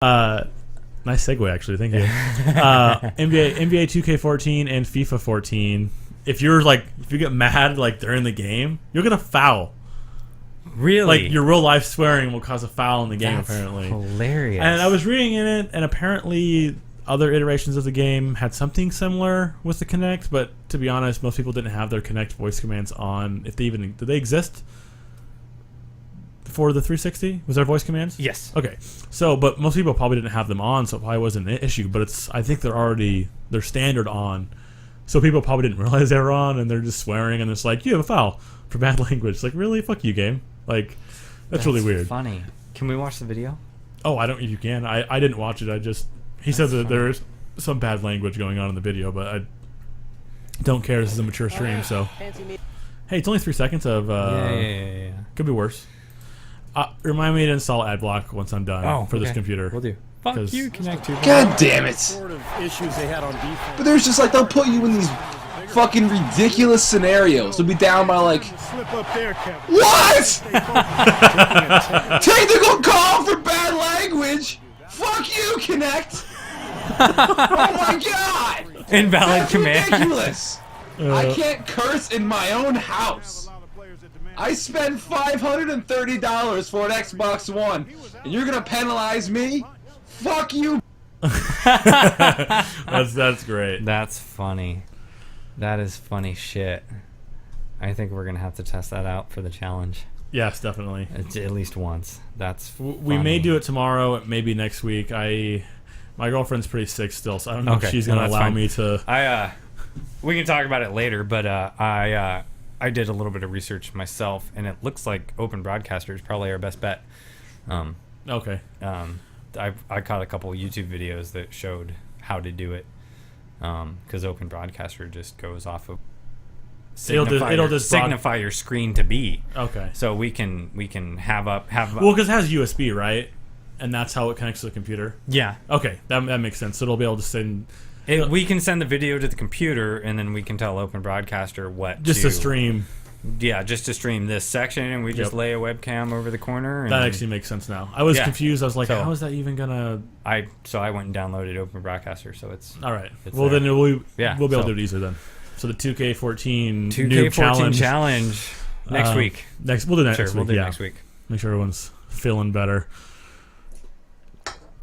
Nice segue, actually. Thank you. NBA 2K14 and FIFA 14. If you get mad like during the game, you're gonna foul. Really? Like your real life swearing will cause a foul in the game. That's apparently hilarious. And I was reading in it, and apparently other iterations of the game had something similar with the Kinect. But to be honest, most people didn't have their Kinect voice commands on. If they even did they exist for the 360? Was there voice commands? Yes. Okay. So, but most people probably didn't have them on, so it probably wasn't an issue. But I think they're standard on. So people probably didn't realize they were on, and they're just swearing, and it's like, you have a foul for bad language. It's like, really? Fuck you, game. Like, that's really weird. Funny. Can we watch the video? Oh, I don't. If you can, I didn't watch it. He said that there's some bad language going on in the video, but I don't care. This is a mature stream, so. Hey, it's only 3 seconds of. Yeah. Could be worse. Remind me to install AdBlock once I'm done for this computer. We'll do. Fuck you, Kinect 2. God damn it! But there's just like they'll put you in these fucking ridiculous scenarios. They'll be down by like what? Technical call for bad language. Fuck you, Kinect. Oh my god! Invalid That's command. Ridiculous. I can't curse in my own house. I spent $530 for an Xbox One, and you're gonna penalize me? Fuck you. That's great. That's funny. That is funny shit. I think we're gonna have to test that out for the challenge. Yes, definitely. At least once. That's we may do it tomorrow, maybe next week. My girlfriend's pretty sick still, so I don't know if she's gonna allow me to. We can talk about it later, but I did a little bit of research myself, and it looks like Open Broadcaster is probably our best bet. Okay. I caught a couple YouTube videos that showed how to do it, because Open Broadcaster just goes off of it'll just signify your screen to be. Okay. So we can have well, because it has USB, right? And that's how it connects to the computer. Yeah. Okay, that makes sense. So it'll be able to send. We can send the video to the computer, and then we can tell Open Broadcaster what to stream. Yeah, just to stream this section, and we just lay a webcam over the corner. And that actually makes sense now. I was confused. I was like, how is that even gonna? So I went and downloaded Open Broadcaster, so it's all right. Well, then we'll be able to do it easier then. So the 2K14 2K14 challenge next week. We'll do that next week. We'll do next week. Make sure everyone's feeling better.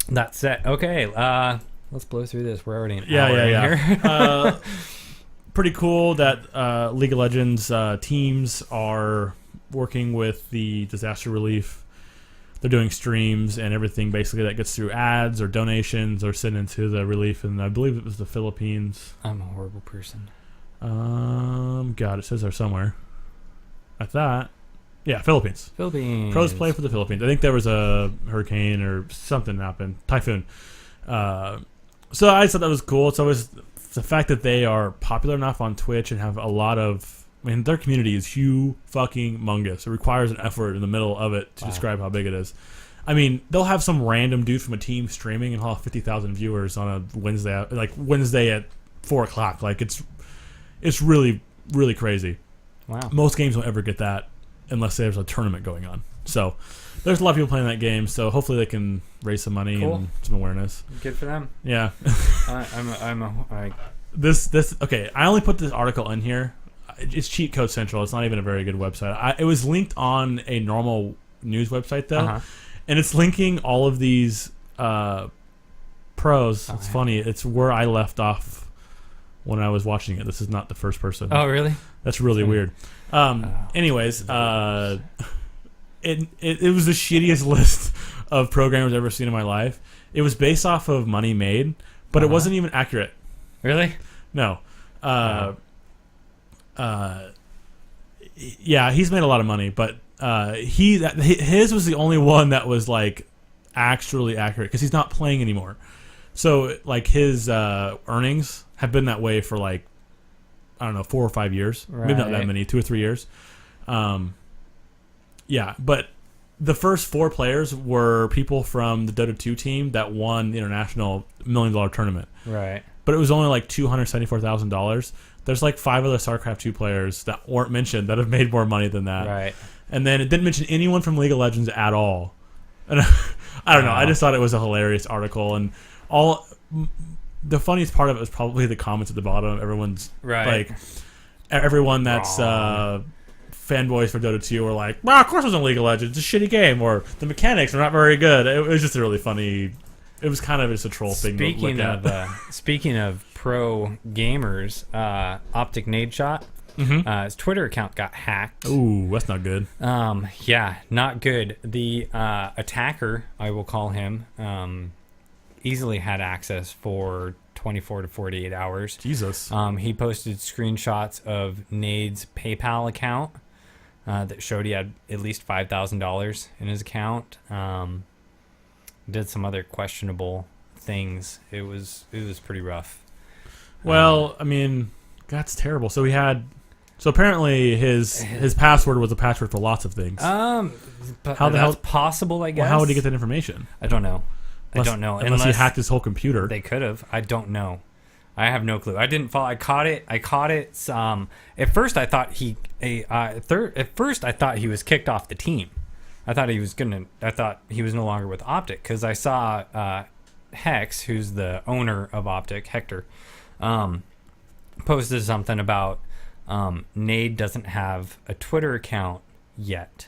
That's it. Okay. Let's blow through this. We're already here. Pretty cool that League of Legends teams are working with the disaster relief. They're doing streams and everything basically that gets through ads or donations or sent into the relief, and I believe it was the Philippines. I'm a horrible person. God, it says there somewhere. I thought. Yeah, Philippines. Pros play for the Philippines. I think there was a hurricane or something happened. Typhoon. So I thought that was cool. It's always the fact that they are popular enough on Twitch and have a lot of. I mean, their community is humongous. It requires an effort in the middle of it to describe how big it is. I mean, they'll have some random dude from a team streaming and he'll have 50,000 viewers on a Wednesday at 4:00. Like it's really, really crazy. Wow. Most games won't ever get that unless there's a tournament going on. So there's a lot of people playing that game. So hopefully they can raise some money and some awareness. Good for them. Yeah. Okay. I only put this article in here. It's Cheat Code Central. It's not even a very good website. It was linked on a normal news website though, and it's linking all of these pros. It's funny. It's where I left off when I was watching it. This is not the first person. Oh, really? That's really weird. Anyways, it was the shittiest list of programmers I've ever seen in my life. It was based off of money made, but it wasn't even accurate. Really? No. Yeah, he's made a lot of money, but his was the only one that was like actually accurate because he's not playing anymore. So like his earnings have been that way for like I don't know 4 or 5 years, maybe not that many, 2 or 3 years. Yeah, but the first 4 players were people from the Dota 2 team that won the international $1 million tournament. Right. But it was only like $274,000. There's like 5 other StarCraft 2 players that weren't mentioned that have made more money than that. Right. And then it didn't mention anyone from League of Legends at all. And I don't know. I just thought it was a hilarious article, and the funniest part of it was probably the comments at the bottom. Everyone's like, everyone that's fanboys for Dota 2 were like, well, of course it wasn't League of Legends. It's a shitty game, or the mechanics are not very good. It was just a really funny. It was kind of just a troll thing to look at. Speaking of pro gamers, Optic Nade Shot, his Twitter account got hacked. Ooh, that's not good. Yeah, not good. The attacker, I will call him, easily had access for 24 to 48 hours. Jesus. He posted screenshots of Nade's PayPal account that showed he had at least $5,000 in his account. Did some other questionable things. It was pretty rough. Well, I mean, that's terrible. So apparently his password was a password for lots of things. But how the hell possible? I guess. Well, how would he get that information? I don't know. Unless he hacked his whole computer. They could have. I don't know. I have no clue. I didn't follow. I caught it. At first, I thought he was kicked off the team. I thought he was no longer with Optic, because I saw Hex, who's the owner of Optic, Hector, posted something about Nade doesn't have a Twitter account yet.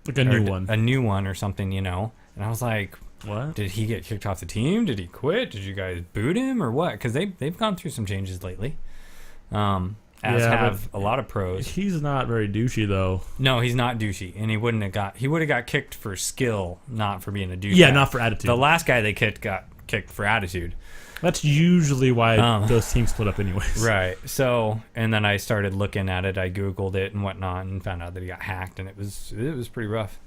Like a new one or something, And I was like, what? Did he get kicked off the team? Did he quit? Did you guys boot him or what? Because they've gone through some changes lately. As have a lot of pros. He's not very douchey though. No, he's not douchey, and he would have got kicked for skill, not for being a douche. Yeah, not for attitude. The last guy they kicked got kicked for attitude. That's usually why those teams split up anyways. Right. So, and then I started looking at it. I Googled it and whatnot, and found out that he got hacked, and it was pretty rough.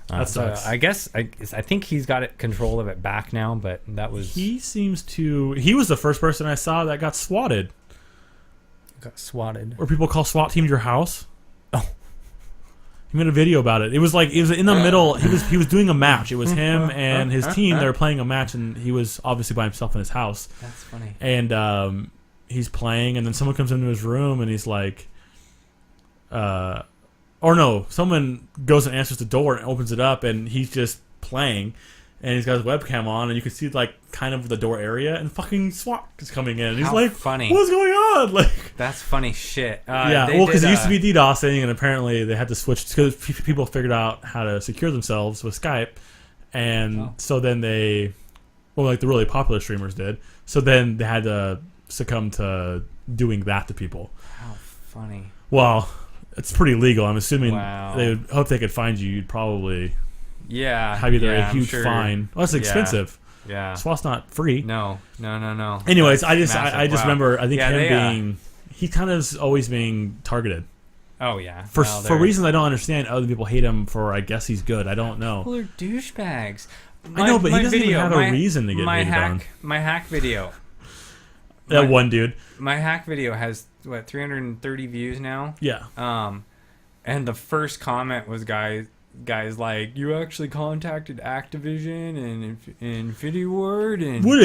That sucks. So I think he's got control of it back now, but that was... He was the first person I saw that got swatted. Got swatted? Or people call SWAT team to your house. Oh. He made a video about it. It was in the middle. He was doing a match. It was him and his team. They were playing a match, and he was obviously by himself in his house. That's funny. And he's playing, and then someone comes into his room, and he's like... Or no, someone goes and answers the door and opens it up, and he's just playing, and he's got his webcam on, and you can see kind of the door area, and fucking SWAT is coming in. And he's like, funny. What's going on? That's funny shit. Yeah, well, because it used to be DDoSing, and apparently they had to switch because people figured out how to secure themselves with Skype, and so then the really popular streamers did. So then they had to succumb to doing that to people. How funny. Well, it's pretty legal. I'm assuming they would hope they could find you. You'd probably have either a huge fine. Well, that's expensive. Yeah. SWAT's not free. No. Anyways, I just remember, I think he kind of is always being targeted. Oh, yeah. For reasons I don't understand, other people hate him for, I guess he's good. I don't know. People are douchebags. I know, but he doesn't even have a reason to get hated on. My hack video. That one dude. My hack video has 330 views now. Yeah. And the first comment was guys like, you actually contacted Activision and Infinity Ward, and why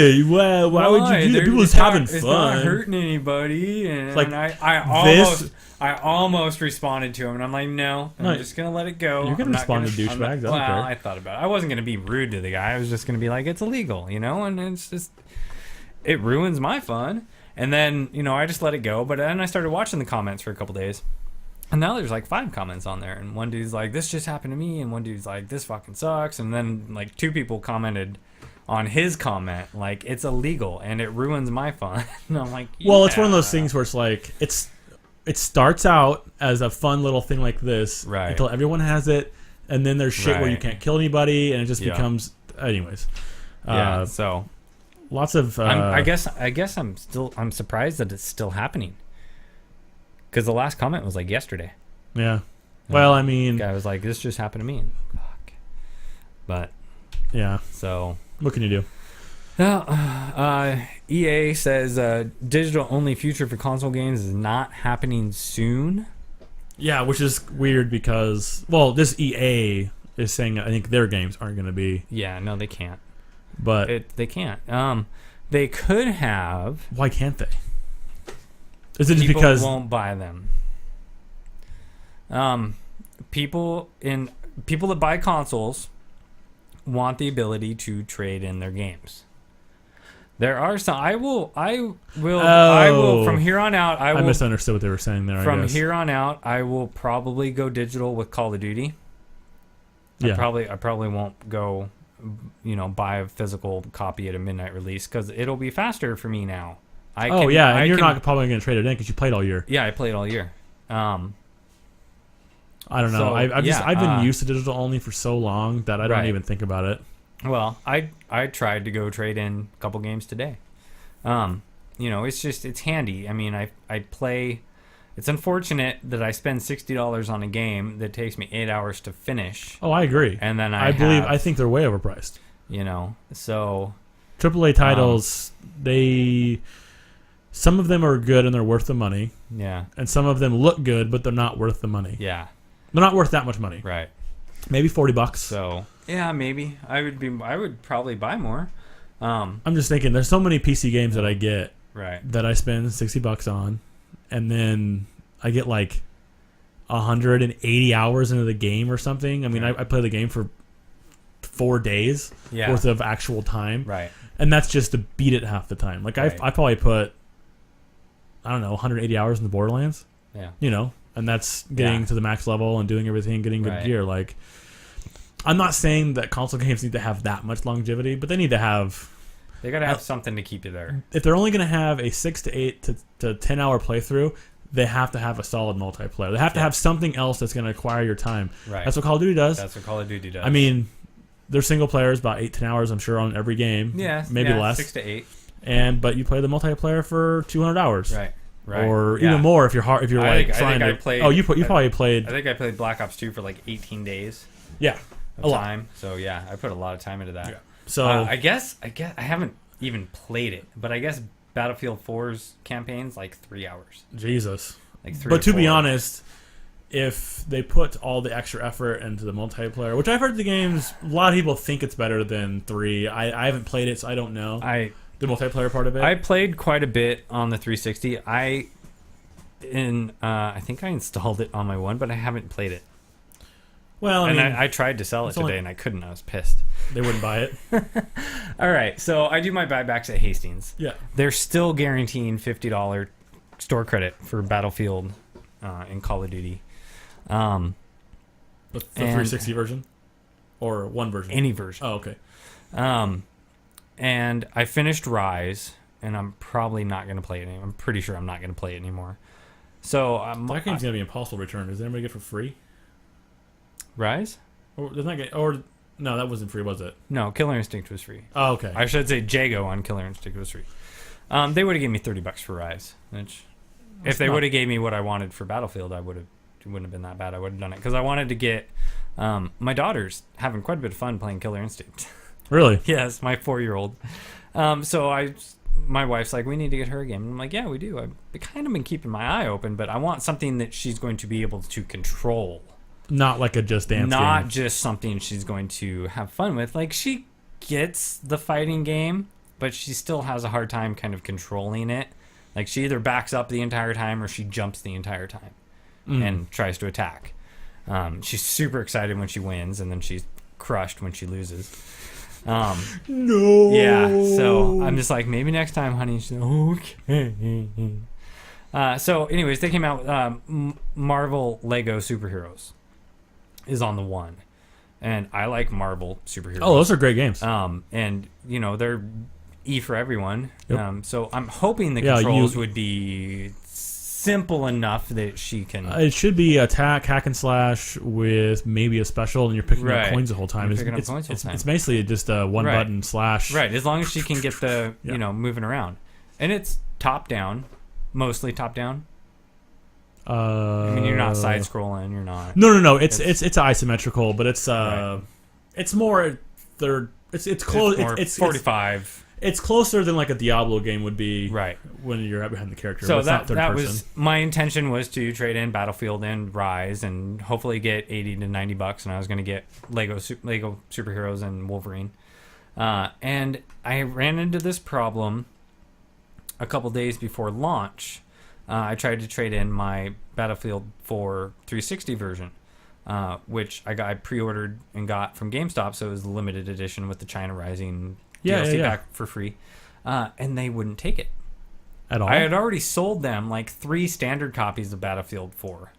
would you do that? People just having fun. It's not hurting anybody. And I almost responded to him, and I'm like, no, I'm just gonna let it go. You're gonna respond to douchebags. Well, I thought about it. I wasn't gonna be rude to the guy. I was just gonna be like, it's illegal, and it's just. It ruins my fun. And then, I just let it go. But then I started watching the comments for a couple days. And now there's 5 comments on there. And one dude's like, this just happened to me. And one dude's like, this fucking sucks. And then 2 people commented on his comment, it's illegal and it ruins my fun. And I'm like, well, it's one of those things where it's it starts out as a fun little thing like this. Right. Until everyone has it. And then there's shit where you can't kill anybody. And it just becomes... Anyways. Yeah, so... Lots of. I guess I'm surprised that it's still happening. Because the last comment was yesterday. Yeah. Well, I mean, the guy was like, "This just happened to me." Fuck. But. Yeah. So. What can you do? EA says digital only future for console games is not happening soon. Yeah, which is weird because this EA is saying I think their games aren't going to be. Yeah. No, they can't. But they can't. They could have. Why can't they? Is it just people because won't buy them? People that buy consoles want the ability to trade in their games. There are some. I will. From here on out. I misunderstood what they were saying there. From here on out, I will probably go digital with Call of Duty. Yeah. I probably won't go, buy a physical copy at a midnight release because it'll be faster for me now. And you're not probably going to trade it in because you played all year. Yeah, I played all year. I don't know. I've been used to digital only for so long that I don't even think about it. Well, I tried to go trade in a couple games today. It's handy. I mean, I play. It's unfortunate that I spend $60 on a game that takes me 8 hours to finish. Oh, I agree. And then I think they're way overpriced. So AAA titles, some of them are good and they're worth the money. Yeah. And some of them look good, but they're not worth the money. Yeah. They're not worth that much money. Right. Maybe $40. So yeah, maybe I would probably buy more. I'm just thinking, there's so many PC games that I get that I spend $60 on, and then I get like 180 hours into the game or something. I mean, I play the game for 4 days worth of actual time, right? And that's just to beat it half the time. Like I probably put, I don't know, 180 hours in the Borderlands. Yeah. And that's getting to the max level and doing everything, getting good gear. Like, I'm not saying that console games need to have that much longevity, but they need to have. They got to have something to keep you there. If they're only going to have a 6 to 8 to 10 hour playthrough, they have to have a solid multiplayer. They have to have something else that's going to acquire your time. Right. That's what Call of Duty does. I mean, their single player is about 8-10 hours, I'm sure, on every game. Yeah, maybe less. 6 to 8. But you play the multiplayer for 200 hours. Right. Or even more if you're trying to. You probably played. I think I played Black Ops 2 for like 18 days. Yeah, a time. So yeah, I put a lot of time into that. Yeah. So I guess I haven't even played it, but I guess Battlefield 4's campaign's like 3 hours. Jesus. Like 3. But to be honest, if they put all the extra effort into the multiplayer, which I've heard the games, a lot of people think it's better than 3. I haven't played it, so I don't know. The multiplayer part of it? I played quite a bit on the 360. I think I installed it on my one, but I haven't played it. Well, I tried to sell it today, and I couldn't. I was pissed. They wouldn't buy it. All right, so I do my buybacks at Hastings. Yeah. They're still guaranteeing $50 store credit for Battlefield and Call of Duty. The 360 version? Or one version? Any version. Oh, okay. And I finished Rise, and I'm probably not going to play it anymore. I'm pretty sure I'm not going to play it anymore. So that game's going to be impossible to return. Does anybody get it for free? Rise? No, that wasn't free, was it? No, Killer Instinct was free. Oh, okay. I should say Jago on Killer Instinct was free. They would have given me $30 for Rise. Which, if they would have gave me what I wanted for Battlefield, it wouldn't have been that bad. I would have done it because I wanted to get. My daughter's having quite a bit of fun playing Killer Instinct. Really? Yes, my 4-year-old. My wife's like, we need to get her a game. And I'm like, yeah, we do. I've kind of been keeping my eye open, but I want something that she's going to be able to control. Not like a Just Dance game. Not just something she's going to have fun with. Like, she gets the fighting game, but she still has a hard time kind of controlling it. Like, she either backs up the entire time or she jumps the entire time and tries to attack. She's super excited when she wins, and then she's crushed when she loses. No. Yeah, so I'm just like, maybe next time, honey. She's like, okay. So anyways, they came out with Marvel Lego Superheroes is on the one, and I like Marvel Superheroes. Oh, those are great games. And they're E for everyone. Yep. So I'm hoping the controls would be simple enough that she can. It should be attack, hack and slash with maybe a special, and you're picking up coins the whole time. It's basically just a one button slash. Right, as long as she can get the moving around, and it's top down, mostly top down. I mean, you're not side scrolling. You're not. No. It's isometrical, but it's more third. It's close. It's 45. It's closer than like a Diablo game would be, right? When you're right behind the character. So that was my intention, was to trade in Battlefield and Rise, and hopefully get $80 to $90, and I was going to get Lego Superheroes and Wolverine. And I ran into this problem a couple days before launch. I tried to trade in my Battlefield 4 360 version. which I pre-ordered and got from GameStop, so it was a limited edition with the China Rising Yeah, DLC yeah. back for free, and they wouldn't take it. At all? I had already sold them like 3 standard copies of Battlefield 4,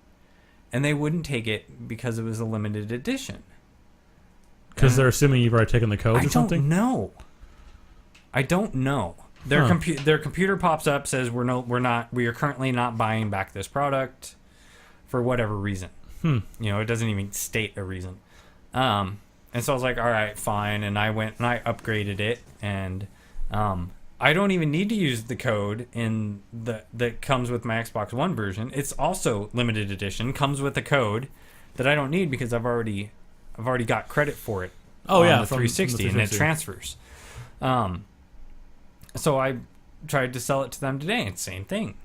and they wouldn't take it because it was a limited edition. Because they're assuming you've already taken the codes or something? I don't know. Their computer pops up, says we are currently not buying back this product for whatever reason. It doesn't even state a reason. And so I was like, all right, fine. And I went and I upgraded it, and I don't even need to use the code that comes with my Xbox One version. It's also limited edition, comes with a code that I don't need because I've already got credit for it. Oh, yeah, the from 360, the 360. and it transfers. So I tried to sell it to them today, and same thing.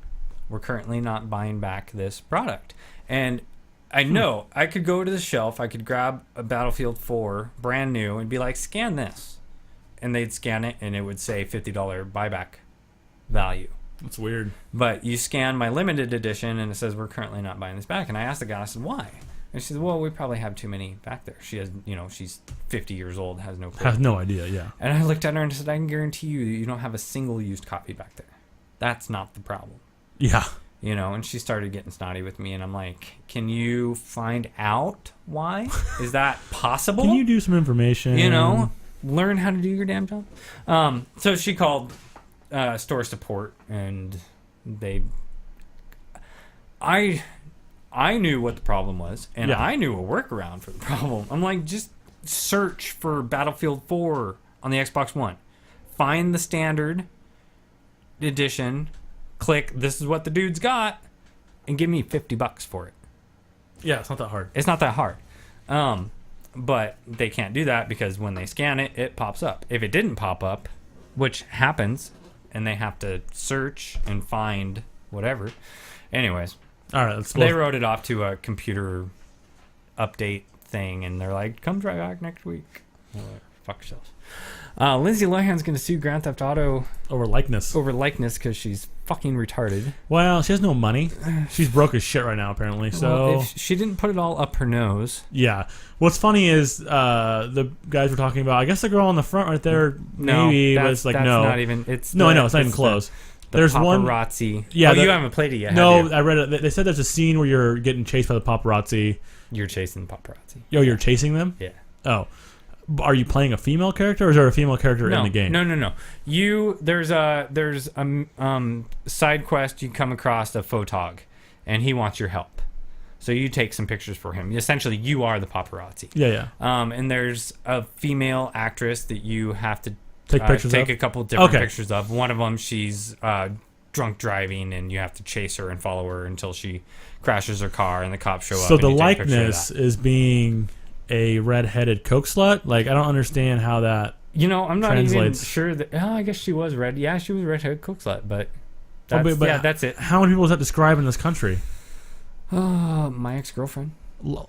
We're currently not buying back this product. And I know I could go to the shelf, I could grab a Battlefield 4 brand new and be like, scan this. And they'd scan it, and it would say $50 buyback value. That's weird. But you scan my limited edition, and it says we're currently not buying this back. And I asked the guy, I said, why? And she said, well, we probably have too many back there. She has, she's 50 years old, has no clue. Has no idea, yeah. And I looked at her and said, I can guarantee you don't have a single used copy back there. That's not the problem. Yeah. And she started getting snotty with me, and I'm like, can you find out why? Is that possible? Can you do some information? Learn how to do your damn job. So she called store support, and I knew what the problem was, and I knew a workaround for the problem. I'm like, just search for Battlefield 4 on the Xbox One. Find the standard edition, click, this is what the dude's got, and give me $50 for it. Yeah, it's not that hard. It's not that hard. But they can't do that because when they scan it, it pops up. If it didn't pop up, which happens, and they have to search and find whatever. Anyways, all right, let's go. They wrote it off to a computer update thing, and they're like, come try back next week. Like, fuck yourselves. Lindsay Lohan's going to sue Grand Theft Auto over likeness because she's fucking retarded. Well, she has no money. She's broke as shit right now, apparently. So well, if she didn't put it all up her nose. Yeah. What's funny is the guys were talking about, I guess the girl on the front right there maybe was like, that's no. not even, it's no, I know, it's not even close. There's paparazzi. One. Yeah, you haven't played it yet. No, have you? I read it. They said there's a scene where you're getting chased by the paparazzi. You're chasing the paparazzi. You're chasing them? Yeah. Oh. Are you playing a female character, or is there a female character in the game? No. There's a side quest. You come across a photog, and he wants your help. So you take some pictures for him. Essentially, you are the paparazzi. Yeah. And there's a female actress that you have to take a couple different pictures of. One of them, she's drunk driving, and you have to chase her and follow her until she crashes her car, and the cops show up. So the likeness is being a red-headed coke slut? Like, I don't understand how that I'm not translates. even sure that... I guess she was red. Yeah, she was a red-headed coke slut, but that's it. How many people is that described in this country? My ex-girlfriend.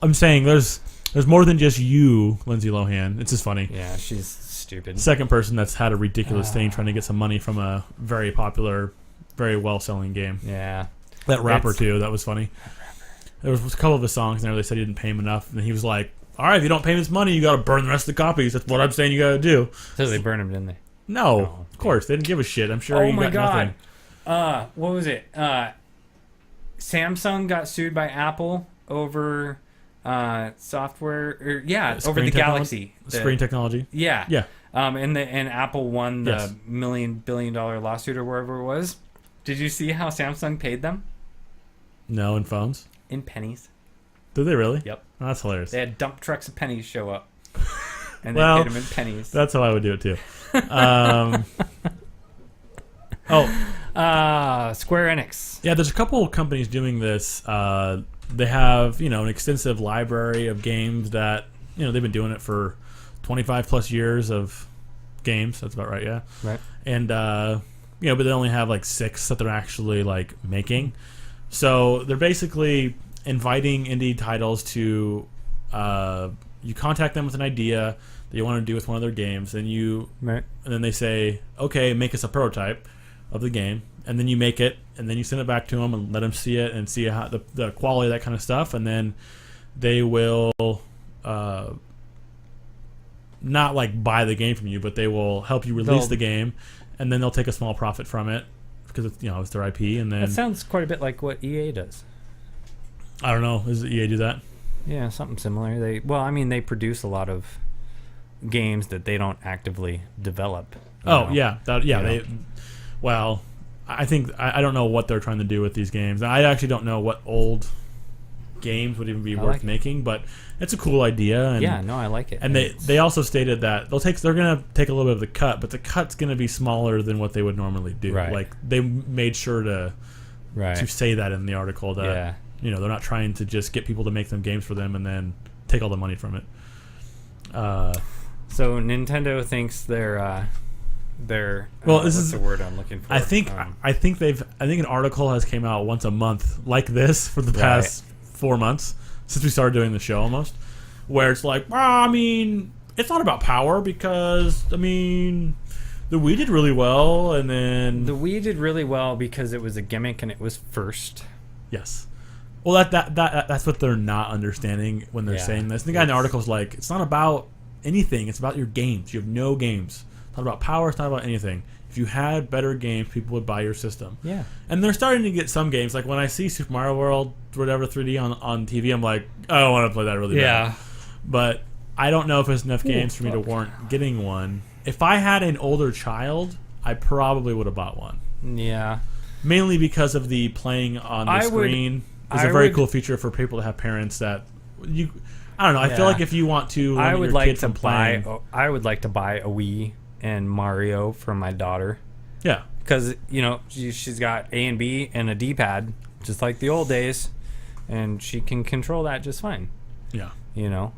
I'm saying there's more than just you, Lindsay Lohan. It's just funny. Yeah, she's stupid. Second person that's had a ridiculous thing trying to get some money from a very popular, very well-selling game. Yeah. That rapper, too. That was funny. There was a couple of his songs in there. They said he didn't pay him enough, and he was like, all right, if you don't pay me this money, you got to burn the rest of the copies. That's what I'm saying you got to do. So they burned them, didn't they? No, of course. They didn't give a shit. I'm sure you got nothing. What was it? Samsung got sued by Apple over software. Over the Galaxy. Screen technology. Yeah. Yeah. And Apple won the $1 billion lawsuit or wherever it was. Did you see how Samsung paid them? No, in phones? In pennies. Did they really? Yep. Oh, that's hilarious. They had dump trucks of pennies show up. And they paid them in pennies. That's how I would do it too. Square Enix. Yeah, there's a couple of companies doing this. They have, an extensive library of games that, they've been doing it for 25 plus years of games. That's about right, yeah. Right. And, but they only have like 6 that they're actually like making. So they're basically inviting indie titles to, you contact them with an idea that you want to do with one of their games, and then they say, okay, make us a prototype of the game, and then you make it, and then you send it back to them and let them see it and see how the quality of that kind of stuff, and then they will not like buy the game from you, but they will help you release the game, and then they'll take a small profit from it because it's, you know, it's their IP. And then that sounds quite a bit like what EA does. I don't know. Does EA do that? Yeah, something similar. They produce a lot of games that they don't actively develop. Yeah. Well, I think I don't know what they're trying to do with these games. I actually don't know what old games would even be worth making, but it's a cool idea. And, yeah, no, I like it. And they also stated that they're going to take a little bit of the cut, but the cut's going to be smaller than what they would normally do. Right. Like they made sure to say that in the article that you know, they're not trying to just get people to make them games for them and then take all the money from it. So Nintendo thinks they're well, this is the word I'm looking for. I think an article has came out once a month like this for the past 4 months since we started doing the show almost, where it's like, well, I mean, it's not about power because I mean, the Wii did really well, and then the Wii did really well because it was a gimmick and it was first. Yes. Well, that's what they're not understanding when they're saying this. The guy in the article is like, it's not about anything. It's about your games. You have no games. It's not about power. It's not about anything. If you had better games, people would buy your system. Yeah. And they're starting to get some games. Like when I see Super Mario World, whatever 3D on TV, I'm like, I don't want to play that really bad. But I don't know if there's enough games for me to warrant getting one. If I had an older child, I probably would have bought one. Yeah. Mainly because of the playing on the screen. It's a very cool feature for people to have parents that you. I don't know. I feel like if you want to, I would like to buy a Wii and Mario for my daughter. Yeah, because you know she's got A and B and a D-pad, just like the old days, and she can control that just fine. Yeah, you know.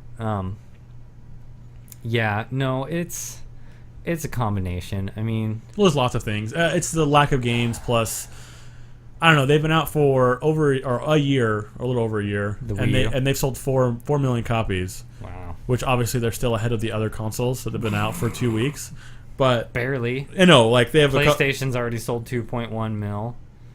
Yeah, no, it's a combination. I mean, well, there's lots of things. It's the lack of games plus. I don't know. They've been out for a year, or a little over a year, and they've sold 4 million copies. Wow! Which obviously they're still ahead of the other consoles that have been out for 2 weeks, but barely. You know, like they have PlayStation's already sold 2.1 mil.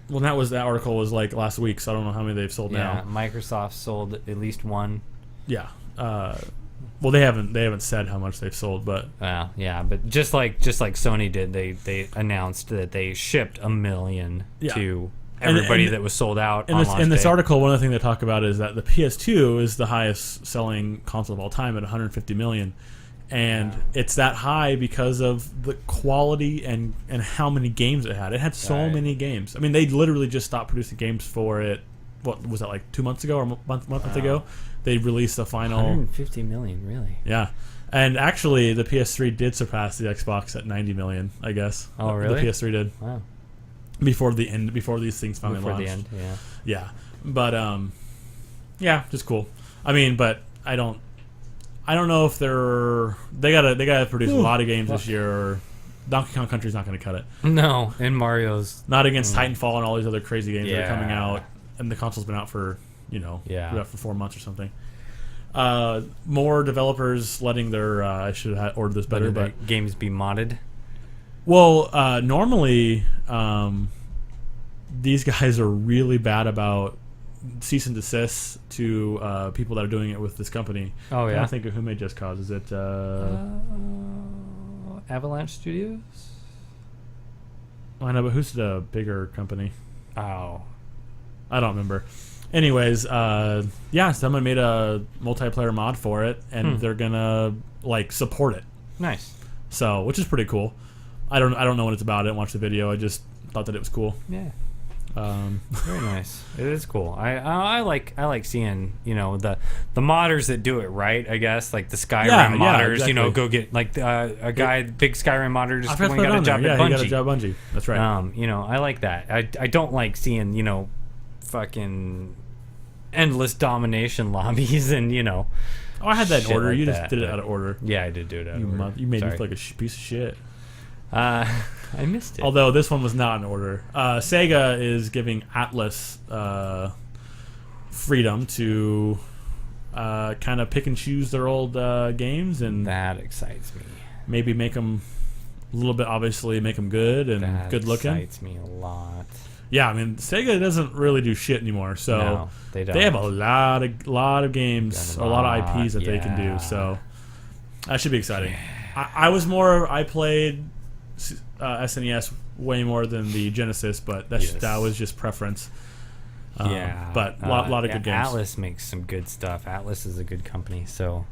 Well, that article was like last week, so I don't know how many they've sold now. Microsoft sold at least 1. Yeah. Well, they haven't said how much they've sold, but but just like Sony did, they announced that they shipped 1 million to everybody that was sold out. In this article, one of the things they talk about is that the PS2 is the highest selling console of all time at 150 million, and it's that high because of the quality and how many games it had. It had so many games. I mean, they literally just stopped producing games for it. What was that, like 2 months ago or a month ago? They released the final 150 million, really? Yeah. And actually, the PS3 did surpass the Xbox at 90 million, I guess. Oh, really? The PS3 did. Wow. Before these things finally launched. Before the end, yeah. Yeah. But, yeah, just cool. I mean, but I don't know if they gotta produce a lot of games this year, or Donkey Kong Country's not going to cut it. No, and Mario's... Not against Titanfall and all these other crazy games that are coming out. And the console's been out for, for 4 months or something. More developers letting their... I should have ordered this better, but... games be modded? Well, normally, these guys are really bad about cease and desist to people that are doing it with this company. Oh, yeah? I don't think of who made Just Cause. Is it... Avalanche Studios? I know, but who's the bigger company? Oh... I don't remember. Anyways, someone made a multiplayer mod for it, and they're gonna support it. Nice. So, which is pretty cool. I don't know what it's about. I didn't watch the video. I just thought that it was cool. Yeah. Very nice. It is cool. I like seeing the modders that do it right. I guess like the Skyrim modders. Exactly. Go get a guy, big Skyrim modder, just got a job at Bungie. He got a job at Bungie. That's right. I like that. I don't like seeing fucking endless domination lobbies and Oh, I had that in order. You just did it out of order. Yeah, I did do it out of order. You made me feel like a piece of shit. I missed it. Although this one was not in order. Sega is giving Atlas freedom to kind of pick and choose their old games, and that excites me. Maybe make them a little bit, obviously make them good and good looking. That excites me a lot. Yeah, I mean, Sega doesn't really do shit anymore, so No, they don't. they have a lot of games, a lot of IPs that they can do. So that should be exciting. I played SNES way more than the Genesis, but that was just preference. But a lot of good games. Atlas makes some good stuff. Atlas is a good company, so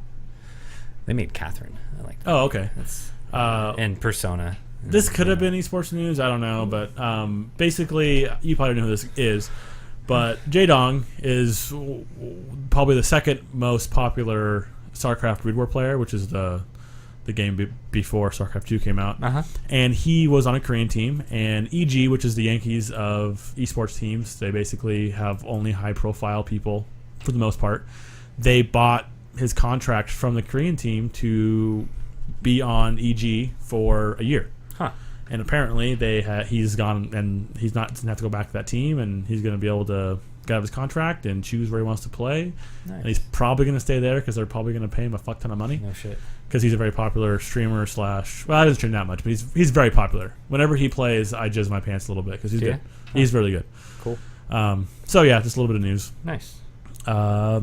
they made Catherine. I like that. Oh, okay. That's and Persona. This could have been esports news. I don't know, but basically, you probably know who this is. But Jaedong is probably the second most popular StarCraft Read War player, which is the game before StarCraft 2 came out. And he was on a Korean team. And EG, which is the Yankees of esports teams, they basically have only high-profile people for the most part. They bought his contract from the Korean team to be on EG for a year. And apparently he's gone and he's not doesn't have to go back to that team, and he's going to be able to get out of his contract and choose where he wants to play. Nice. And he's probably going to stay there because they're probably going to pay him a fuck ton of money. No shit. Because he's a very popular streamer / well, I didn't stream that much, but he's very popular. Whenever he plays, I jizz my pants a little bit because he's good. He's really good. Cool. So yeah, just a little bit of news. Nice. I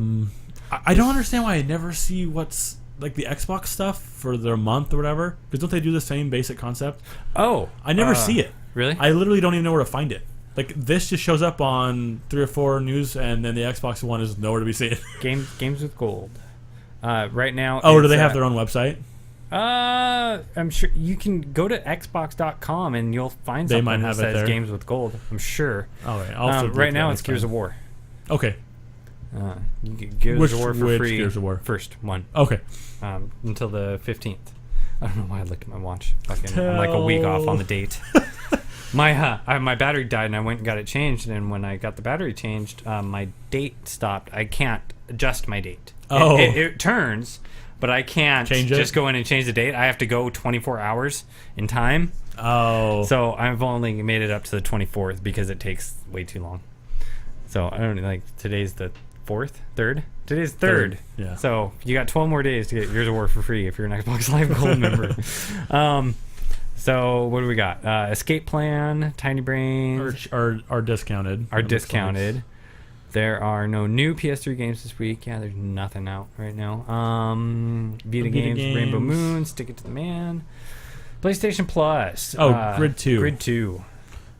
don't understand why I never see what's like the Xbox stuff for their month or whatever. Because don't they do the same basic concept? Oh, I never see it. Really? I literally don't even know where to find it. Like this just shows up on 3 or 4 news, and then the Xbox One is nowhere to be seen. Games with Gold. Right now. Oh, do they have their own website? I'm sure you can go to Xbox.com and you'll find something that says Games with Gold. I'm sure. All right. Right now it's Gears of War. Okay. You get Gears of War for free. Gears of War? First one. Okay. Until the 15th. I don't know why I looked at my watch. I'm like a week off on the date. My battery died and I went and got it changed. And when I got the battery changed, my date stopped. I can't adjust my date. Oh. It turns, but I can't just go in and change the date. I have to go 24 hours in time. Oh. So I've only made it up to the 24th because it takes way too long. So I don't know, like today's the 4th? 3rd? Today's 3rd. Yeah. So you got 12 more days to get Gears of War for free if you're an Xbox Live Gold member. So what do we got? Escape Plan, Tiny Brains are discounted. Are discounted. There are no new PS3 games this week. Yeah, there's nothing out right now. Vita games, Rainbow Moon, Stick It to the Man. PlayStation Plus. Grid 2. Grid 2.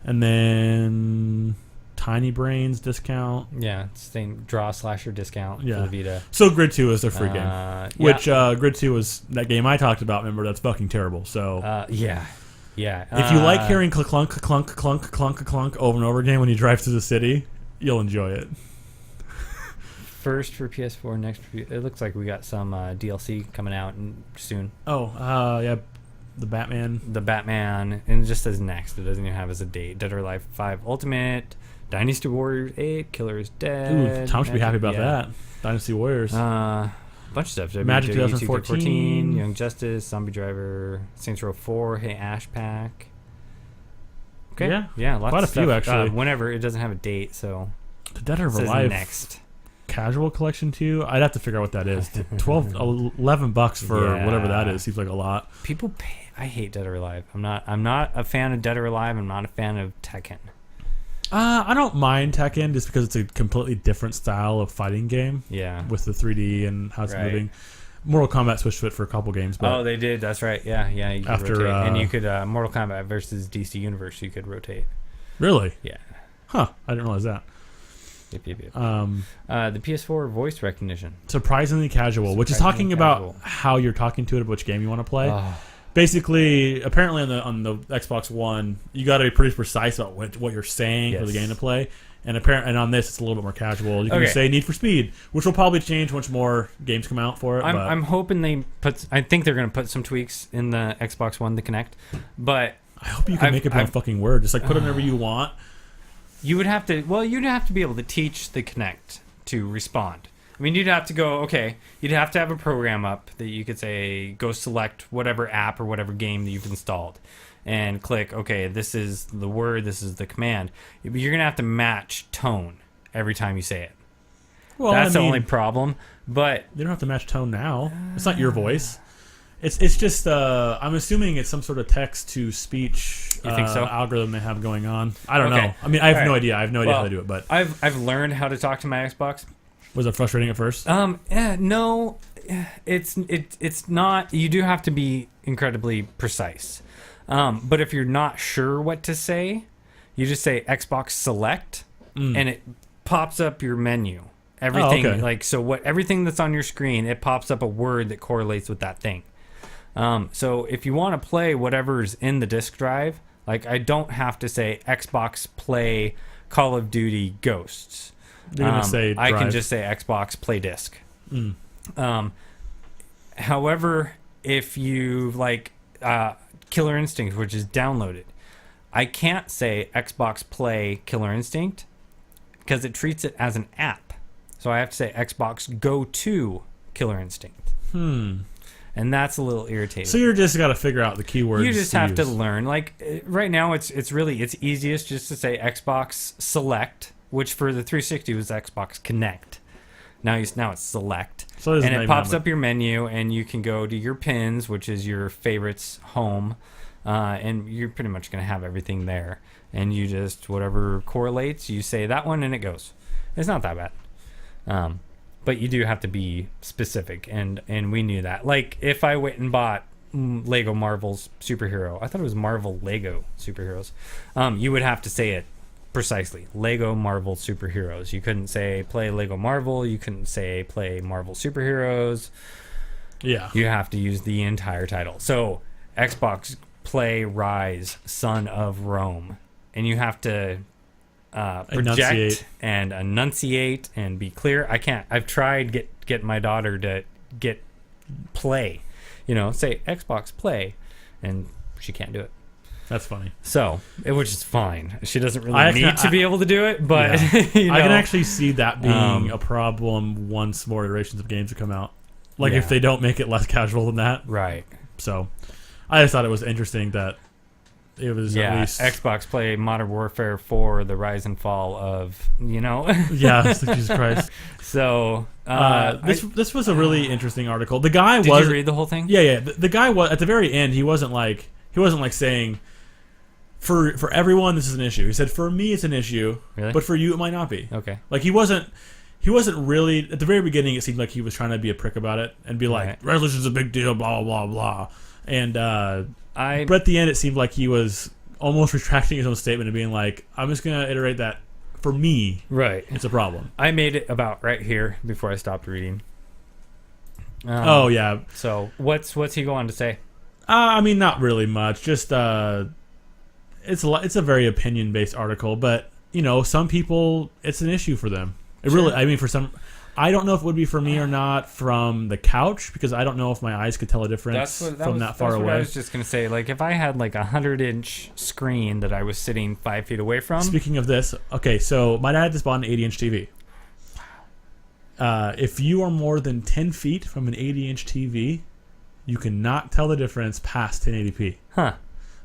And then Tiny Brains discount. Yeah, same draw slasher discount for the Vita. So Grid 2 is their free game. Which Grid 2 was that game I talked about, remember, that's fucking terrible. So yeah. If you like hearing clunk, clunk, clunk, clunk, clunk over and over again when you drive through the city, you'll enjoy it. First for PS4, next for it looks like we got some DLC coming out soon. Yeah, the Batman, and it just says next. It doesn't even have as a date. Dead or Alive 5 Ultimate, Dynasty Warriors 8, Killer is Dead. Ooh, Tom should be happy about that. Dynasty Warriors. Bunch of stuff. Magic 2014, Young Justice, Zombie Driver, Saints Row 4, Hey Ash Pack. Okay. Yeah, lots quite of a few stuff. actually. Whenever it doesn't have a date, so the Dead or Alive next. Casual collection too. I'd have to figure out what that is. $11 for whatever that is seems like a lot. People pay. I hate Dead or Alive. I'm not a fan of Dead or Alive. I'm not a fan of Tekken. I don't mind Tekken just because it's a completely different style of fighting game. Yeah. With the 3D and how it's moving. Mortal Kombat switched to it for a couple games. But they did. That's right. Yeah. You could rotate. And you could Mortal Kombat versus DC Universe. You could rotate. Really? Yeah. Huh. I didn't realize that. Yep. The PS4 voice recognition. Surprisingly casual, which is talking about how you're talking to it, which game you want to play. Basically, apparently on the Xbox One, you got to be pretty precise about what you're saying for the game to play. And on this, it's a little bit more casual. You can just say Need for Speed, which will probably change once more games come out for it. I'm hoping they put. I think they're going to put some tweaks in the Xbox One to connect. But I hope you can make it by a fucking word. Just like put it whenever you want. You would have to. Well, you'd have to be able to teach the Kinect to respond. I mean, you'd have to go. Okay, you'd have to have a program up that you could say, go select whatever app or whatever game that you've installed, and click. Okay, this is the word. This is the command. You're gonna have to match tone every time you say it. Well, that's the only problem. But you don't have to match tone now. It's not your voice. It's just I'm assuming it's some sort of text to speech You think so? algorithm they have going on. I don't know. I mean, I have no idea. I have no idea how to do it. But I've learned how to talk to my Xbox. Was it frustrating at first? No, it's not. You do have to be incredibly precise. But if you're not sure what to say, you just say Xbox Select, and it pops up your menu. Everything everything that's on your screen, it pops up a word that correlates with that thing. So if you want to play whatever's in the disk drive, like I don't have to say Xbox Play Call of Duty Ghosts. You're gonna say I can drive. just say Xbox Play Disc. However, if you like Killer Instinct, which is downloaded, I can't say Xbox Play Killer Instinct because it treats it as an app. So I have to say Xbox Go to Killer Instinct. And that's a little irritating. So you just got to figure out the keywords. You just have to learn. Like right now, it's easiest just to say Xbox Select, which for the 360 was Xbox Connect. Now it's Select, So and it pops up your menu, and you can go to your pins, which is your favorites home, and you're pretty much going to have everything there. And you just whatever correlates, you say that one, and it goes. It's not that bad. But you do have to be specific, and we knew that. Like, if I went and bought Lego Marvel's Superhero, I thought it was Marvel Lego Superheroes, you would have to say it precisely. Lego Marvel Superheroes. You couldn't say play Lego Marvel. You couldn't say play Marvel Superheroes. Yeah. You have to use the entire title. So, Xbox Play Rise Son of Rome. And you have to project and enunciate and be clear. I can't. I've tried get my daughter to get play, say Xbox Play, and she can't do it. That's funny. So, which is fine. She doesn't really need to be able to do it, but I can actually see that being a problem once more iterations of games have come out. Like if they don't make it less casual than that, right? So, I just thought it was interesting that. It was at least Xbox Play Modern Warfare 4, the rise and fall of, Yeah, Jesus Christ. So this was a really interesting article. The guy did you read the whole thing? Yeah. The guy was at the very end. He wasn't like saying for everyone this is an issue. He said for me it's an issue, really? But for you it might not be. Okay. Like he wasn't really at the very beginning. It seemed like he was trying to be a prick about it and be like resolution's a big deal, blah blah blah, and. But at the end, it seemed like he was almost retracting his own statement and being like, I'm just going to iterate that for me, it's a problem. I made it about right here before I stopped reading. Yeah. So what's he going on to say? I mean, not really much. Just it's a very opinion-based article, but, some people, it's an issue for them. It really, I mean, for some... I don't know if it would be for me or not from the couch because I don't know if my eyes could tell a difference from that far away. What I was just going to say. Like if I had like 100-inch screen that I was sitting 5 feet away from. Speaking of this, okay, so my dad just bought an 80-inch TV. Wow. If you are more than 10 feet from an 80-inch TV, you cannot tell the difference past 1080p. Huh.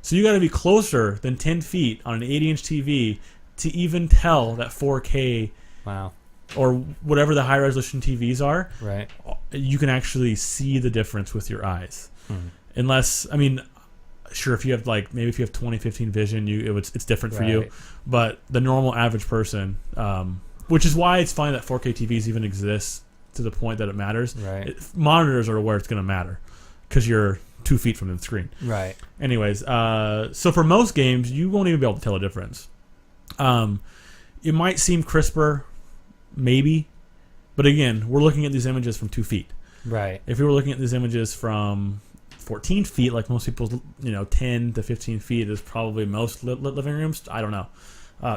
So you got to be closer than 10 feet on an 80-inch TV to even tell that 4K. Wow. Or whatever the high resolution TVs are, right? You can actually see the difference with your eyes. Unless, I mean, sure, if you have maybe if you have 20/15 vision, it's different for you. But the normal average person, which is why it's fine that 4K TVs even exist to the point that it matters. Right. Monitors are where it's going to matter because you're 2 feet from the screen. Right. Anyways, so for most games, you won't even be able to tell a difference. It might seem crisper. Maybe, but again, we're looking at these images from 2 feet. Right. If we were looking at these images from 14 feet, like most people's, 10 to 15 feet is probably most living rooms. I don't know.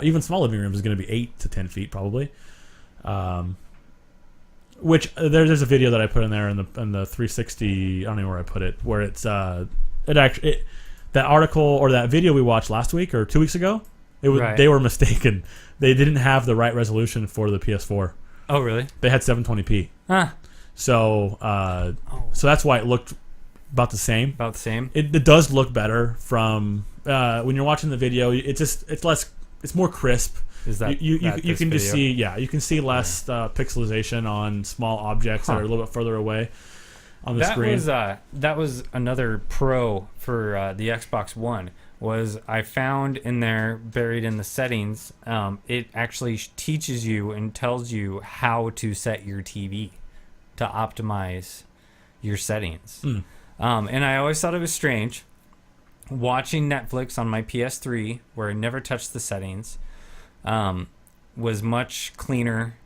Even small living rooms is going to be 8 to 10 feet probably. Which there's a video that I put in there in the 360. I don't know where I put it. Where it's that article or that video we watched last week or 2 weeks ago. They were mistaken. They didn't have the right resolution for the PS4. Oh, really? They had 720p. Huh. So that's why it looked about the same. About the same. It does look better from when you're watching the video. It's more crisp. Is that you can just see you can see less pixelization on small objects that are a little bit further away. on the screen. That was another pro for the Xbox One. Was I found in there, buried in the settings, it actually teaches you and tells you how to set your TV to optimize your settings. And I always thought it was strange watching Netflix on my PS3, where I never touched the settings, was much cleaner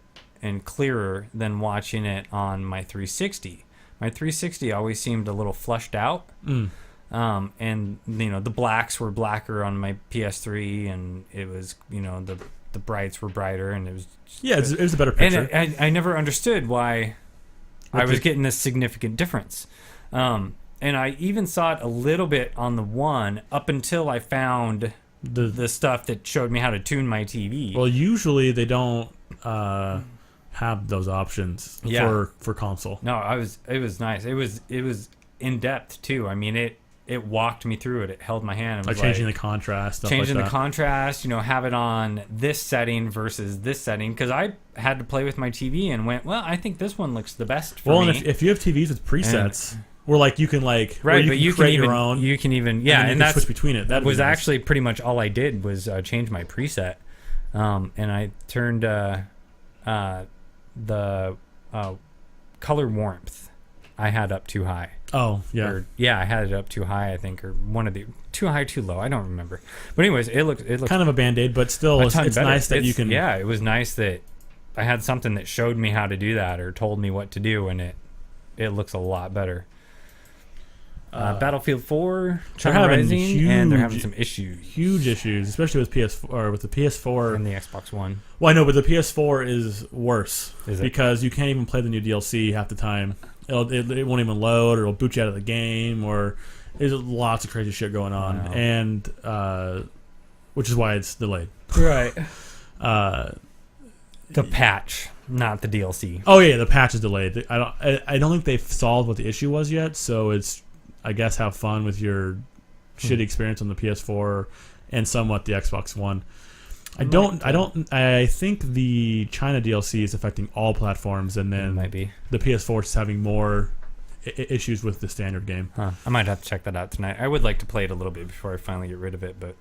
and clearer than watching it on my 360. My 360 always seemed a little flushed out. And the blacks were blacker on my PS3, and it was the brights were brighter, and it was it was a better picture. And I never understood why I was getting this significant difference. And I even saw it a little bit on the one up until I found the stuff that showed me how to tune my TV. Well, usually they don't have those options for console. No, it was nice. It was in depth too. I mean, it walked me through it. It held my hand. It was changing the contrast, stuff changing like the contrast. Have it on this setting versus this setting, because I had to play with my TV and went, well, I think this one looks the best for me. Well, and if you have TVs with presets, where you can right, but you can create your own. You can even and that's switch between it. That was actually pretty much all I did was change my preset, and I turned the color warmth I had up too high. Oh, yeah. I had it up too high, I think, or one of the too high, too low. I don't remember. But anyways, it looked kind of a Band-Aid, but still, it's nice that you can. Yeah, it was nice that I had something that showed me how to do that or told me what to do, and it looks a lot better. Battlefield 4, China Rising, and they're having some issues. Huge issues, especially with PS4 or with the PS4 and the Xbox One. Well, I know, but the PS4 is worse because you can't even play the new DLC half the time. It won't even load, or it'll boot you out of the game, or there's lots of crazy shit going on, and which is why it's delayed. Right. The patch, not the DLC. Oh yeah, the patch is delayed. I don't think they've solved what the issue was yet. So it's, I guess, have fun with your shitty experience on the PS4 and somewhat the Xbox One. I think the China DLC is affecting all platforms, and then maybe the PS4 is having more issues with the standard game. I might have to check that out tonight. I would like to play it a little bit before I finally get rid of it, but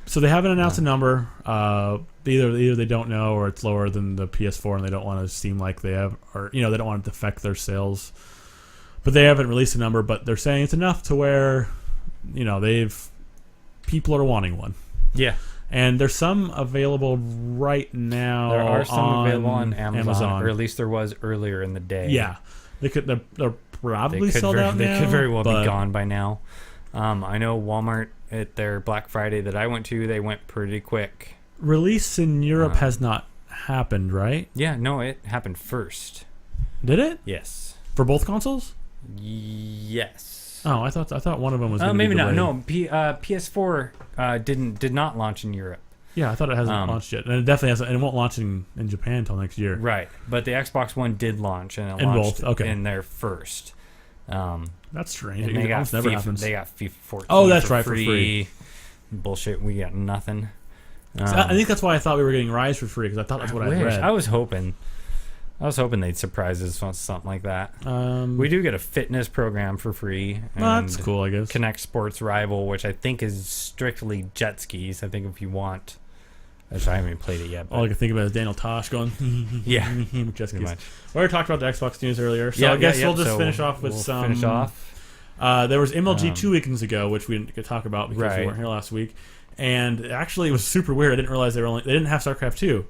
so they haven't announced a number. Either they don't know, or it's lower than the PS4, and they don't want to seem like they have, or they don't want it to affect their sales. But they haven't released a number. But they're saying it's enough to where, people are wanting one. Yeah. And there's some available right now. There are some available on Amazon, or at least there was earlier in the day. Yeah, they're probably sold out now. They could very well be gone by now. I know Walmart at their Black Friday that I went to, they went pretty quick. Release in Europe has not happened, right? Yeah, no, it happened first. Did it? Yes. For both consoles? Yes. Oh, I thought one of them was. Maybe not. No, PS4 did not launch in Europe. Yeah, I thought it hasn't launched yet, and it definitely hasn't, and it won't launch in Japan until next year. Right, but the Xbox One did launch, and it launched in there first. That's strange. It almost never happens. They got FIFA 14. Oh, that's right, for free. Bullshit. We got nothing. I think that's why I thought we were getting Rise for free, because I thought that's what I read. I was hoping they'd surprise us with something like that. We do get a fitness program for free. Well, that's cool, I guess. Connect Sports Rival, which I think is strictly jet skis. I think if you want... Actually, I haven't even played it yet. All I can think about is Daniel Tosh going... yeah. jet skis. We already talked about the Xbox news earlier, so I guess we'll just finish off with some... Finish off. There was MLG 2 weekends ago, which we didn't talk about because we weren't here last week. And actually, it was super weird. I didn't realize they didn't have StarCraft 2.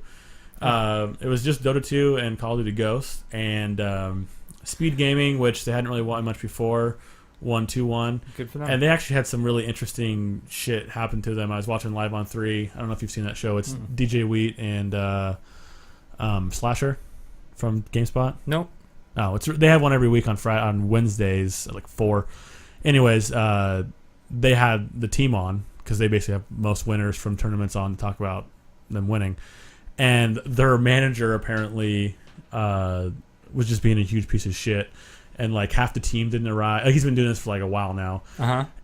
It was just Dota 2 and Call of Duty Ghosts, and Speed Gaming, which they hadn't really won much before, won 2-1. Good for them. And they actually had some really interesting shit happen to them. I was watching Live on 3. I don't know if you've seen that show. It's DJ Wheat and Slasher from GameSpot. Nope. Oh, they have one every week on Wednesdays at like 4. Anyways, they had the team on because they basically have most winners from tournaments on to talk about them winning. And their manager apparently was just being a huge piece of shit. And like half the team didn't arrive. He's been doing this for like a while now.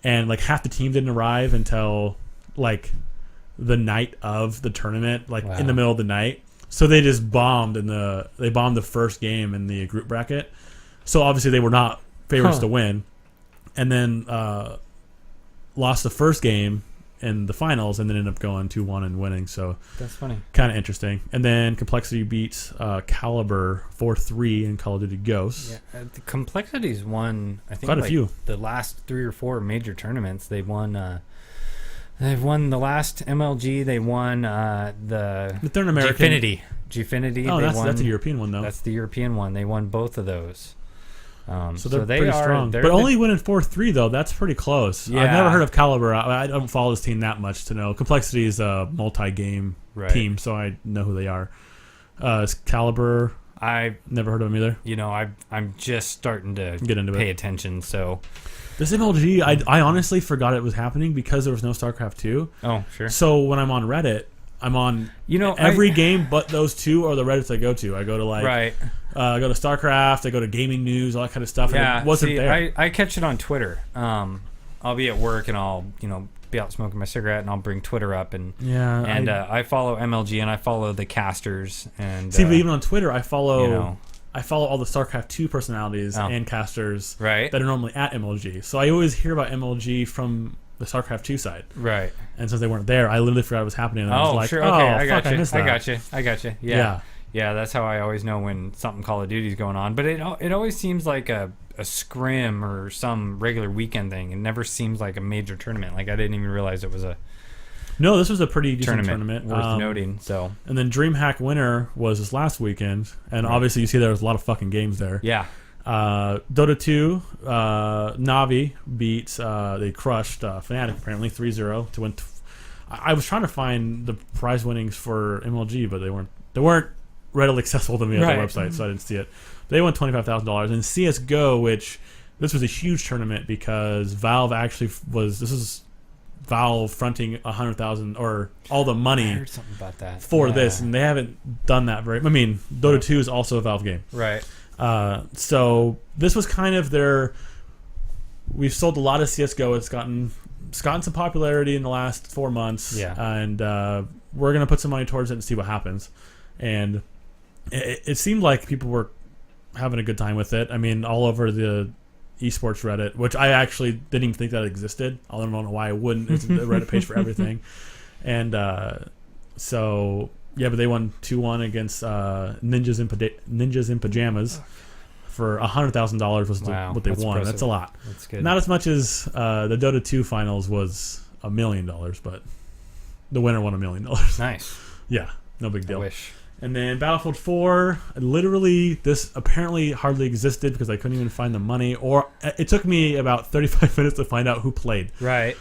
And like half the team didn't arrive until like the night of the tournament, like in the middle of the night. So they just bombed the first game in the group bracket. So obviously they were not favorites to win. And then lost the first game in the finals and then ended up going 2-1 and winning. So that's funny. Kind of interesting. And then Complexity beats Caliber 4-3 in Call of Duty Ghosts. Yeah, the Complexity's won, I think, quite a few. The last 3 or 4 major tournaments. They've won. They've won the last MLG. They won the they're an American. Gfinity. Oh, that's a European one, though. That's the European one. They won both of those. So they're pretty strong. But only winning 4-3, though, that's pretty close. Yeah. I've never heard of Caliber. I don't follow this team that much to know. Complexity is a multi-game team, so I know who they are. Caliber, I never heard of them either. You know, I'm just starting to get into pay attention, so... This MLG, I honestly forgot it was happening because there was no StarCraft 2. Oh, sure. So when I'm on Reddit, I'm on every game but those two are the Reddits I go to. I go to I go to StarCraft, I go to gaming news, all that kind of stuff. Yeah, and it wasn't there. I catch it on Twitter. I'll be at work and I'll be out smoking my cigarette and I'll bring Twitter up and I follow MLG and I follow the casters and but even on Twitter I follow all the StarCraft 2 personalities and casters that are normally at MLG. So I always hear about MLG from the StarCraft 2 side. Right. And since they weren't there, I literally forgot it was happening. And I was like, sure. Okay, I got you. I missed that. I got you. Yeah. Yeah, that's how I always know when something Call of Duty is going on. But it always seems like a scrim or some regular weekend thing. It never seems like a major tournament. Like I didn't even realize it was a... No, this was a pretty decent tournament. Worth noting. So, and then DreamHack winner was this last weekend, and obviously you see there was a lot of fucking games there. Yeah. Dota 2, Navi beat, they crushed Fnatic apparently 3-0 to win. I was trying to find the prize winnings for MLG, but they weren't readily accessible to me on the website, so I didn't see it. They won $25,000. And CS:GO, which this was a huge tournament because Valve actually was. This is Valve fronting 100,000 or all the money. I heard something about that for this, and they haven't done that very. I mean, Dota 2 is also a Valve game, right? So this was kind of their. We've sold a lot of CS:GO. It's gotten some popularity in the last 4 months, and we're gonna put some money towards it and see what happens. And it seemed like people were having a good time with it. I mean, all over the esports Reddit, which I actually didn't even think that existed. I don't know why I wouldn't. It's a Reddit page for everything. And so yeah, but they won 2-1 against Ninjas in Pajamas for $100,000 was what they won. Impressive. That's a lot. That's good. Not as much as the Dota 2 finals was $1 million, but the winner won $1 million. Nice. Yeah, no big deal. I wish. And then Battlefield 4, literally, this apparently hardly existed because I couldn't even find the money. Or it took me about 35 minutes to find out who played. Right.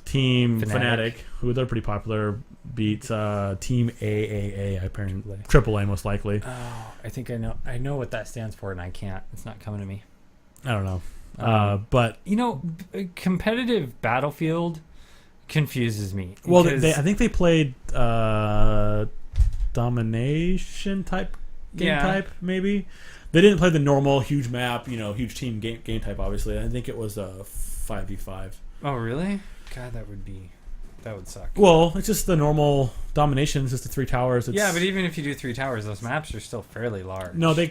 Team Fnatic, who they're pretty popular, beat Team AAA, apparently. AAA, most likely. Oh, I think I know. I know what that stands for, and I can't. It's not coming to me. I don't know. But competitive Battlefield confuses me. Well, I think they played... domination type game type, maybe. They didn't play the normal huge map, huge team game type, obviously. I think it was a 5v5. Oh, really? God, that would suck. Well, it's just the normal domination. It's just the 3 towers. Yeah, but even if you do 3 towers, those maps are still fairly large. No, they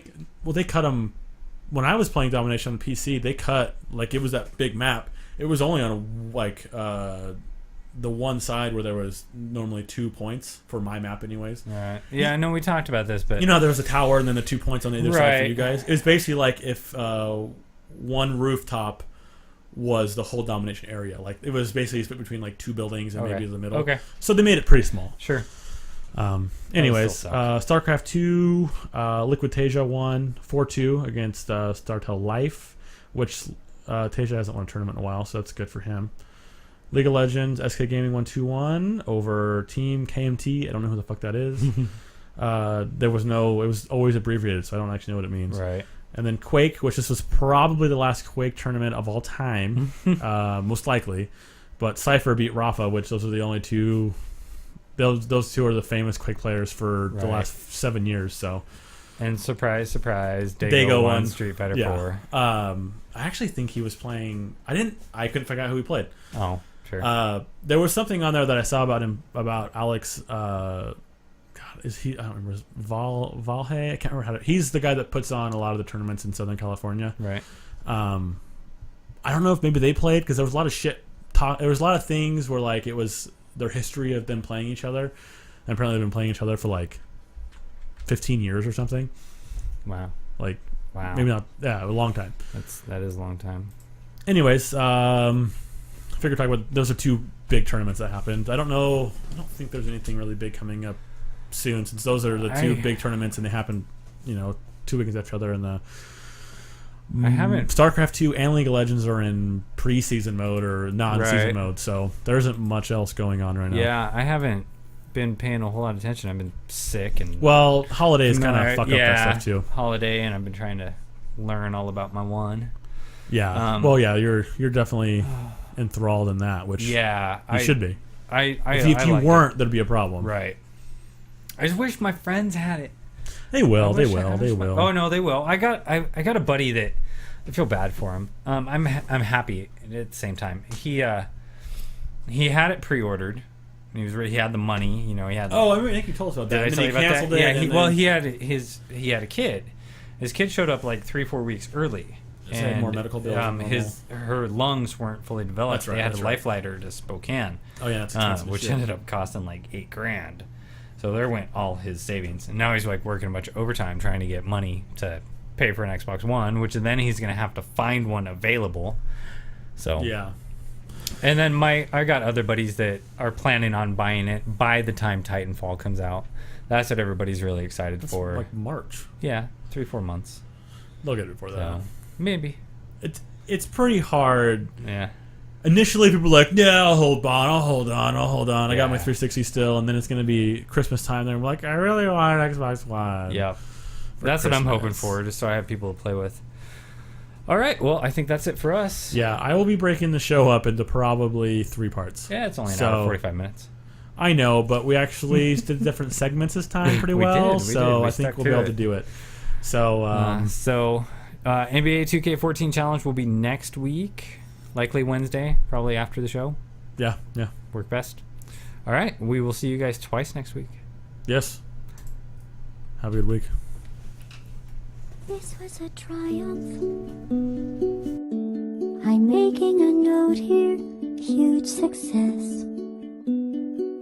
cut them. When I was playing domination on the PC, they cut, it was that big map. It was only on, the one side where there was normally 2 points for my map anyways. Right. Yeah, I know we talked about this, but... there was a tower and then the 2 points on the other side for you guys. It was basically like if one rooftop was the whole domination area. It was basically split between 2 buildings and maybe the middle. Okay. So they made it pretty small. Sure. Anyways, StarCraft 2, Liquid Tasia won 4-2 against StarTel Life, which Tasia hasn't won a tournament in a while, so that's good for him. League of Legends, SK Gaming won 2-1 over Team KMT. I don't know who the fuck that is. It was always abbreviated, so I don't actually know what it means. Right. And then Quake, which this was probably the last Quake tournament of all time, most likely. But Cypher beat Rafa, which those are the only two. Those two are the famous Quake players for the last 7 years. So. And surprise, surprise, Dago won Street Fighter 4. I actually think he was playing. I couldn't figure out who he played. Oh. Sure. There was something on there that I saw about him, about Alex. God, is he? I don't remember. Valhe. I can't remember how to. He's the guy that puts on a lot of the tournaments in Southern California. Right. I don't know if maybe they played because there was a lot of shit. There was a lot of things where like it was their history of them playing each other, and apparently they've been playing each other for like 15 years or something. Wow. Like, wow. Maybe not. Yeah, a long time. That is a long time. Anyways, I figured talk about those are two big tournaments that happened. I don't think there's anything really big coming up soon since those are the two big tournaments and they happen, 2 weekends after each other. And I haven't. StarCraft 2 and League of Legends are in preseason mode or non-season mode, so there isn't much else going on right now. Yeah, I haven't been paying a whole lot of attention. I've been sick and holidays kind of fuck up that stuff too. Holiday, and I've been trying to learn all about my one. Yeah. You're definitely enthralled in that, which you should be. If you weren't, there'd be a problem. Right. I just wish my friends had it. They will. They will. Oh no, they will. I got a buddy that I feel bad for him. I'm happy at the same time. He had it pre-ordered. He had the money. He had. I think you told us about that. Did I tell you about that? Yeah. He had a kid. His kid showed up like 3-4 weeks early. And more medical bills. Her lungs weren't fully developed. That's right, they had to life flight her to Spokane. Oh yeah, that's expensive. Which ended up costing like $8,000. So there went all his savings, and now he's like working a bunch of overtime trying to get money to pay for an Xbox One, which then he's gonna have to find one available. So yeah. And then I got other buddies that are planning on buying it by the time Titanfall comes out. That's what everybody's really excited for. Like March. Yeah, 3-4 months. They'll get it before that. So, maybe. It's pretty hard. Yeah. Initially, people were like, "Yeah, I'll hold on. I got my 360 still," and then it's going to be Christmas time. They're like, "I really want an Xbox One." Yep. That's what I'm hoping for, just so I have people to play with. All right. Well, I think that's it for us. Yeah, I will be breaking the show up into probably 3 parts. Yeah, it's only an hour 45 minutes. I know, but we actually did different segments this time pretty well, so I think we'll be able to do it. So, NBA 2K14 Challenge will be next week. Likely Wednesday, probably after the show. Yeah. Work best. All right. We will see you guys twice next week. Yes. Have a good week. This was a triumph. I'm making a note here. Huge success.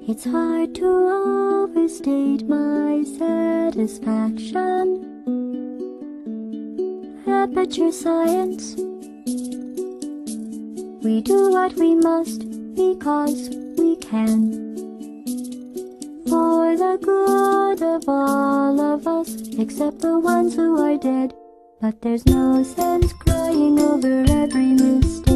It's hard to overstate my satisfaction. Aperture science. We do what we must because we can. For the good of all of us, except the ones who are dead. But there's no sense crying over every mistake.